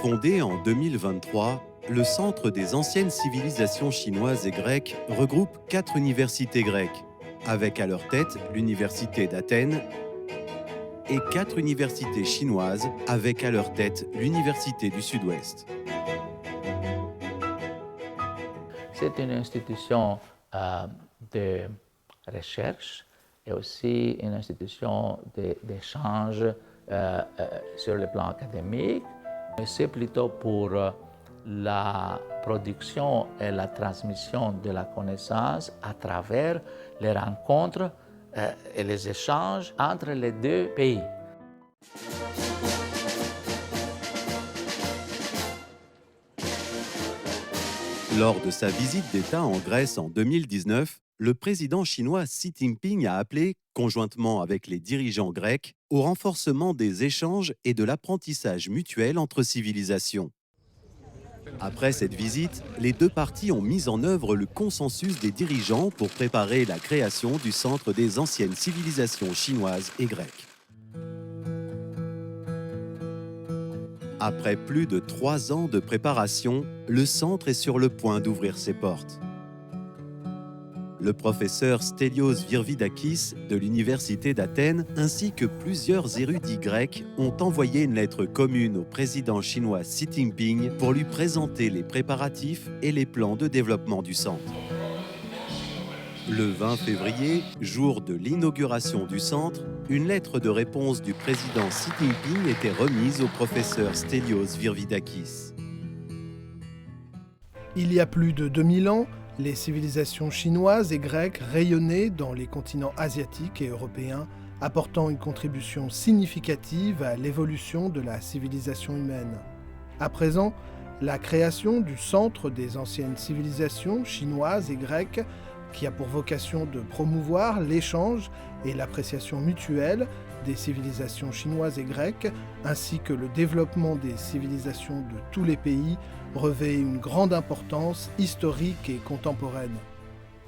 Fondé en 2023, le Centre des anciennes civilisations chinoises et grecques regroupe 4 universités grecques, avec à leur tête l'Université d'Athènes, et 4 universités chinoises, avec à leur tête l'Université du Sud-Ouest. C'est une institution de recherche et aussi une institution d'échange sur le plan académique. C'est plutôt pour la production et la transmission de la connaissance à travers les rencontres et les échanges entre les deux pays. Lors de sa visite d'État en Grèce en 2019, le président chinois Xi Jinping a appelé, conjointement avec les dirigeants grecs, au renforcement des échanges et de l'apprentissage mutuel entre civilisations. Après cette visite, les deux parties ont mis en œuvre le consensus des dirigeants pour préparer la création du Centre des anciennes civilisations chinoises et grecques. Après plus de 3 ans de préparation, le centre est sur le point d'ouvrir ses portes. Le professeur Stelios Virvidakis de l'Université d'Athènes ainsi que plusieurs érudits grecs ont envoyé une lettre commune au président chinois Xi Jinping pour lui présenter les préparatifs et les plans de développement du centre. Le 20 février, jour de l'inauguration du centre, une lettre de réponse du président Xi Jinping était remise au professeur Stelios Virvidakis. Il y a plus de 2000 ans, les civilisations chinoises et grecques rayonnaient dans les continents asiatiques et européens, apportant une contribution significative à l'évolution de la civilisation humaine. À présent, la création du Centre des anciennes civilisations chinoises et grecques, qui a pour vocation de promouvoir l'échange et l'appréciation mutuelle des civilisations chinoises et grecques, ainsi que le développement des civilisations de tous les pays, revêt une grande importance historique et contemporaine.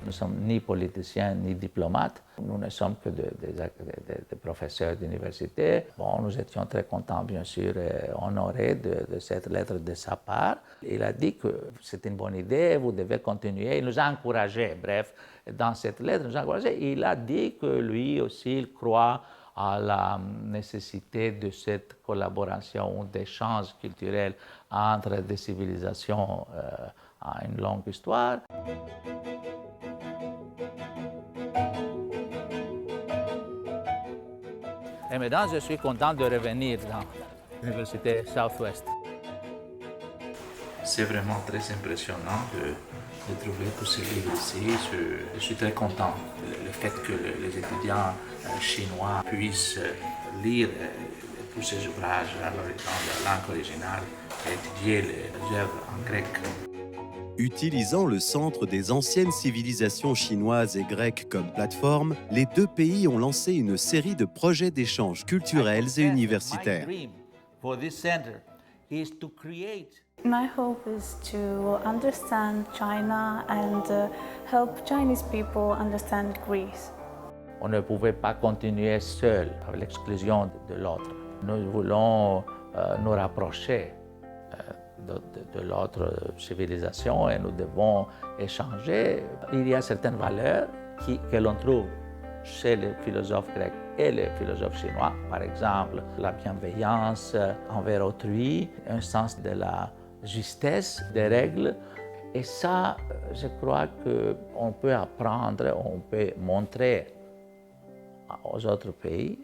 Nous ne sommes ni politiciens ni diplomates, nous ne sommes que des professeurs d'université. Bon, nous étions très contents, bien sûr, et honorés de cette lettre de sa part. Il a dit que c'est une bonne idée, vous devez continuer. Il nous a encouragés, bref, dans cette lettre, il nous a encouragés. Il a dit que lui aussi, il croit à la nécessité de cette collaboration ou d'échange culturel entre des civilisations à une longue histoire. Et maintenant, je suis content de revenir dans l'Université Southwest. C'est vraiment très impressionnant de trouver tous ces livres ici. Je suis très content. Le fait que les étudiants chinois puissent lire tous ces ouvrages dans la langue originale et étudier les œuvres en grec. Utilisant le Centre des anciennes civilisations chinoises et grecques comme plateforme, les deux pays ont lancé une série de projets d'échanges culturels et universitaires. My hope is to understand China and help Chinese people understand Greece. On ne pouvait pas continuer seul avec l'exclusion de l'autre. Nous voulons nous rapprocher de l'autre civilisation et nous devons échanger. Il y a certaines valeurs que l'on trouve chez les philosophes grecs et les philosophes chinois. Par exemple, la bienveillance envers autrui, un sens de la justesse des règles. Et ça, je crois qu'on peut apprendre, on peut montrer aux autres pays.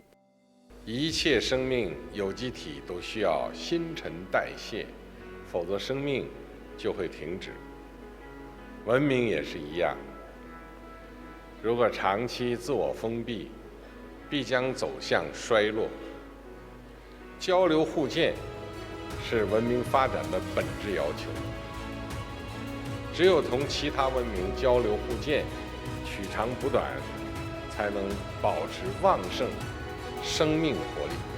一切生命有机体都需要新陈代谢，否则生命就会停止。文明也是一样，如果长期自我封闭，必将走向衰落。交流互鉴是文明发展的本质要求。只有同其他文明交流互鉴，取长补短，才能保持旺盛生命活力。